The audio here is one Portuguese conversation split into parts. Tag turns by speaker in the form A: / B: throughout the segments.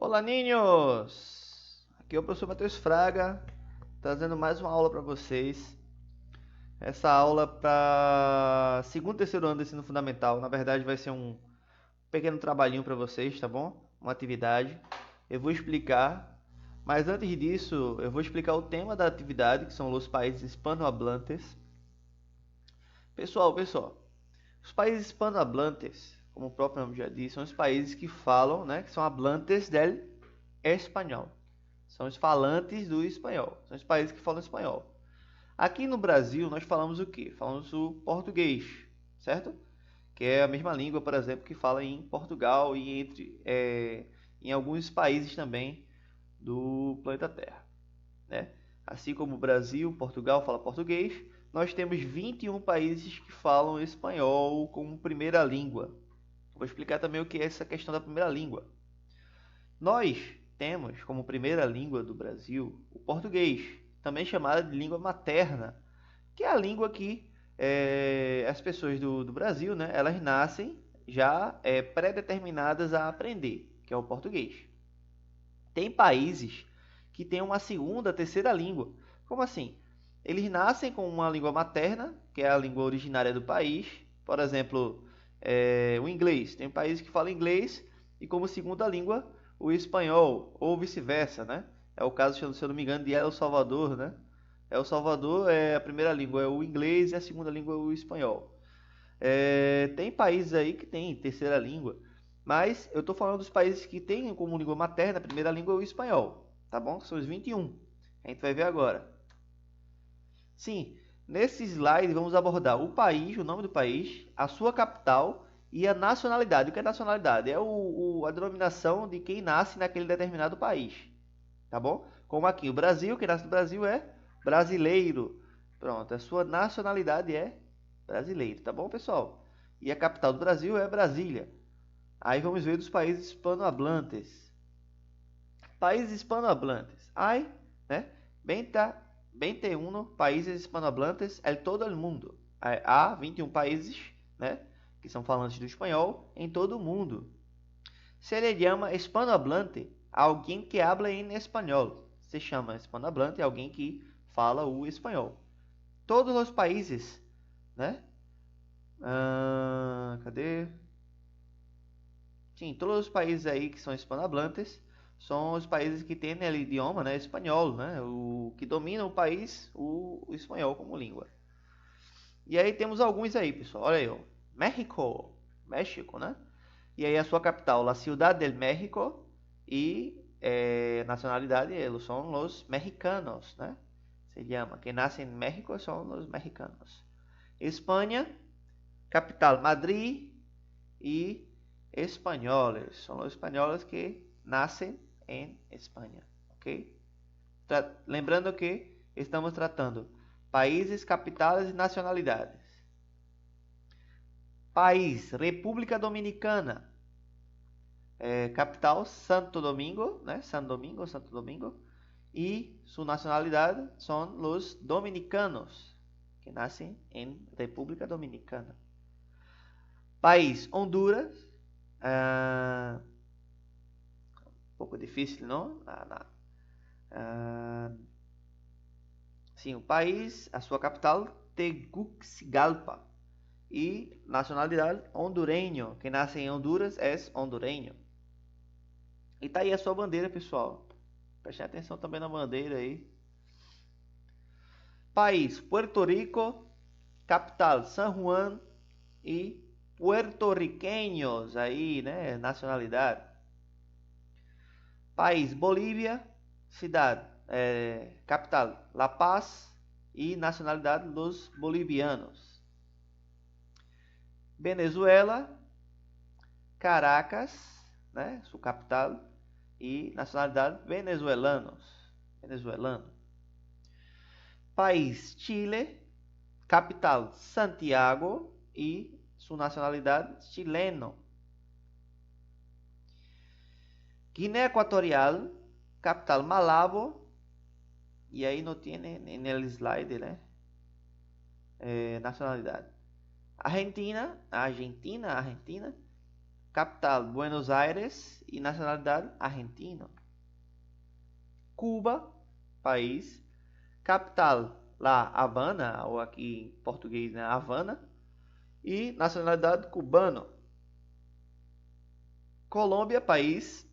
A: Olá, ninhos! Aqui é o professor Matheus Fraga, trazendo mais uma aula para vocês. Essa aula para segundo e terceiro ano do ensino fundamental. Na verdade, vai ser um pequeno trabalhinho para vocês, tá bom? Uma atividade. Eu vou explicar, mas antes disso, eu vou explicar o tema da atividade, que são os países hispanohablantes. Pessoal, os países hispanohablantes, como o próprio nome já diz, são os países que falam, né, que são hablantes del espanhol. São os falantes do espanhol. São os países que falam espanhol. Aqui no Brasil, nós falamos o quê? Falamos o português, certo? Que é a mesma língua, por exemplo, que fala em Portugal e em alguns países também do planeta Terra, né? Assim como o Brasil, Portugal fala português, nós temos 21 países que falam espanhol como primeira língua. Vou explicar também o que é essa questão da primeira língua. Nós temos como primeira língua do Brasil o português, também chamada de língua materna, que é a língua que as pessoas do Brasil, né, elas nascem já pré-determinadas a aprender, que é o português. Tem países que têm uma segunda, terceira língua. Como assim? Eles nascem com uma língua materna, que é a língua originária do país. Por exemplo, o inglês. Tem países que falam inglês e como segunda língua o espanhol, ou vice-versa, né? É o caso, se eu não me engano, de El Salvador, né? El Salvador é a primeira língua é o inglês e a segunda língua é o espanhol. Tem países aí que tem terceira língua, mas eu estou falando dos países que têm como língua materna a primeira língua o espanhol, tá bom? São os 21. A gente vai ver agora. Sim, nesse slide vamos abordar o país, o nome do país, a sua capital e a nacionalidade. O que é nacionalidade? É a denominação de quem nasce naquele determinado país, tá bom? Como aqui, o Brasil, quem nasce no Brasil é brasileiro. Pronto, a sua nacionalidade é brasileiro, tá bom, pessoal? E a capital do Brasil é Brasília. Aí vamos ver dos países hispanohablantes. Países hispanohablantes. Hay, né? 21 países hispanohablantes en todo el mundo. Há 21 países, né? Que são falantes do espanhol em todo o mundo. Se le llama hispanohablante a alguém que habla em espanhol. Se chama hispanohablante a alguém que fala o espanhol. Todos os países, né? Cadê? Sim, todos os países aí que são hispanohablantes são os países que têm o idioma, né, espanhol, né? O que domina o país, o espanhol como língua. E aí temos alguns aí, pessoal. Olha aí, ó. México, né? E aí a sua capital, la Ciudad del México e nacionalidade, eles são os mexicanos, né? Se llama. Quem nasce em México são os mexicanos. Espanha, capital Madrid e espanhóis. São os espanhóis que nascem em Espanha, ok? Lembrando que estamos tratando países, capitais e nacionalidades. País, República Dominicana. Capital, Santo Domingo, né? Santo Domingo. E sua nacionalidade são os dominicanos, que nascem em República Dominicana. País, Honduras. Um pouco difícil, não? Sim, o país, a sua capital, Tegucigalpa. E nacionalidade, hondureño. Quem nasce em Honduras é hondureño. E tá aí a sua bandeira, pessoal. Prestem atenção também na bandeira aí. País, Puerto Rico. Capital, San Juan. E puertorriqueños aí, né? Nacionalidade. País, Bolívia. Cidade, capital, La Paz. E nacionalidade dos bolivianos. Venezuela, Caracas, né? Sua capital. E nacionalidade venezuelano. País, Chile. Capital, Santiago. E sua nacionalidade chileno. Guiné Equatorial, capital Malabo. E aí não tem no slide, né? Nacionalidade. Argentina. capital Buenos Aires e nacionalidade argentino. Cuba, país, capital La Habana, ou aqui em português, né, Havana, e nacionalidade cubano. Colômbia, país,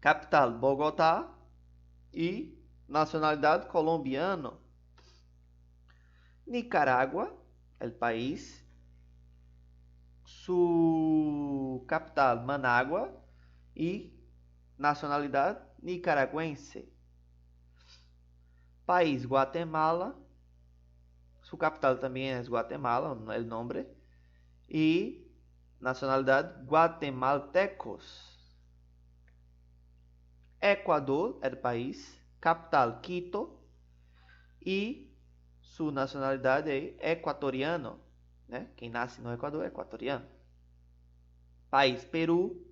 A: capital Bogotá e nacionalidade colombiano. Nicaragua, el país, su capital Managua y nacionalidad nicaragüense. País Guatemala, su capital también es Guatemala, el nombre, y nacionalidad guatemaltecos. Ecuador, el país, capital Quito y su nacionalidade é equatoriano, né? Quem nasce no Equador é equatoriano. País Peru,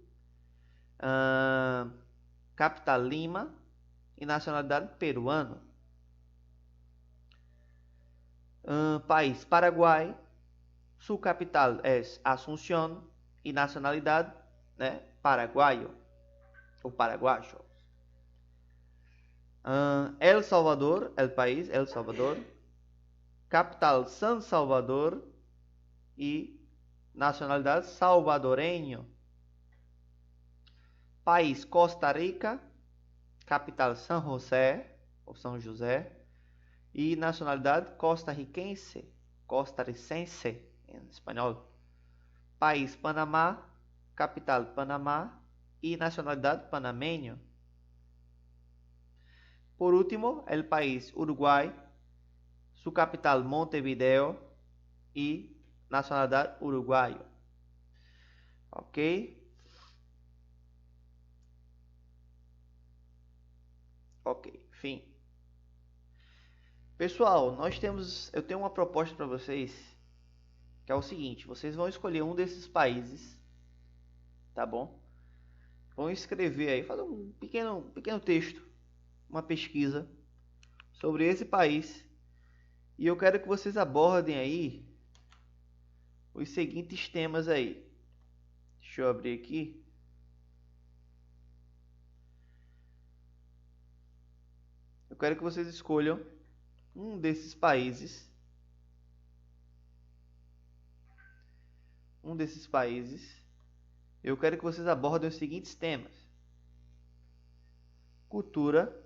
A: capital Lima e nacionalidade peruano. País Paraguai, sua capital é Asunción e nacionalidade, né, paraguaio ou paraguaio. El Salvador, el país El Salvador, capital San Salvador e nacionalidade salvadoreño. País Costa Rica, capital San José ou São José e nacionalidade costarricense em espanhol. País Panamá, capital Panamá e nacionalidade panamenho. Por último, el país Uruguai, su capital Montevideo e nacionalidade uruguaio. Ok? Ok, fim. Pessoal, eu tenho uma proposta para vocês, que é o seguinte: vocês vão escolher um desses países, tá bom? Vão escrever aí, fazer um pequeno texto, uma pesquisa sobre esse país, e eu quero que vocês abordem aí os seguintes temas aí. Deixa eu abrir aqui. Eu quero que vocês escolham um desses países. Eu quero que vocês abordem os seguintes temas: cultura,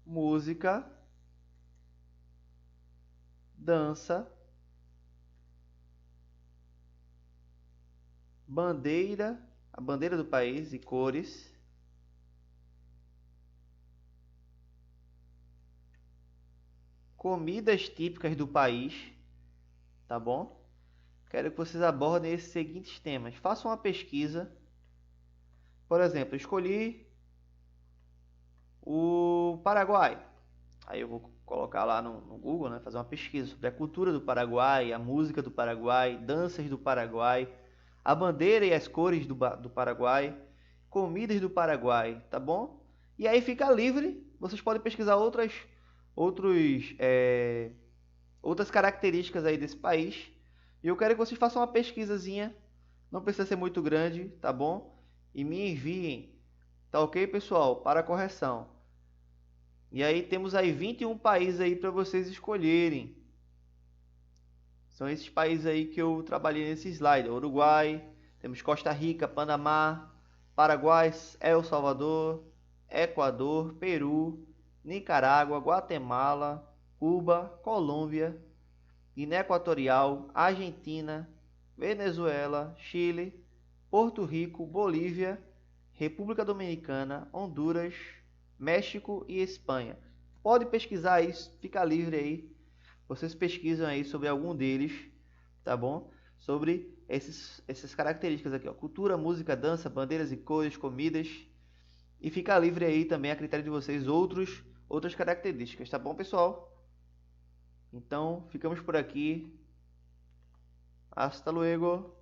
A: música, dança, a bandeira do país e cores, comidas típicas do país, tá bom? Quero que vocês abordem esses seguintes temas. Façam uma pesquisa. Por exemplo, escolhi o Paraguai. Aí eu vou colocar lá no Google, né, fazer uma pesquisa sobre a cultura do Paraguai, a música do Paraguai, danças do Paraguai, a bandeira e as cores do Paraguai, comidas do Paraguai, tá bom? E aí fica livre, vocês podem pesquisar outras características aí desse país. E eu quero que vocês façam uma pesquisazinha, não precisa ser muito grande, tá bom? E me enviem, tá ok, pessoal? Para a correção. E aí temos aí 21 países aí para vocês escolherem. São esses países aí que eu trabalhei nesse slide: Uruguai, temos Costa Rica, Panamá, Paraguai, El Salvador, Equador, Peru, Nicarágua, Guatemala, Cuba, Colômbia, Guiné Equatorial, Argentina, Venezuela, Chile, Porto Rico, Bolívia, República Dominicana, Honduras, México e Espanha. Pode pesquisar isso, fica livre aí. Vocês pesquisam aí sobre algum deles, tá bom? Sobre essas características aqui, ó: cultura, música, dança, bandeiras e cores, comidas. E fica livre aí também a critério de vocês outras características, tá bom, pessoal? Então, ficamos por aqui. Hasta luego.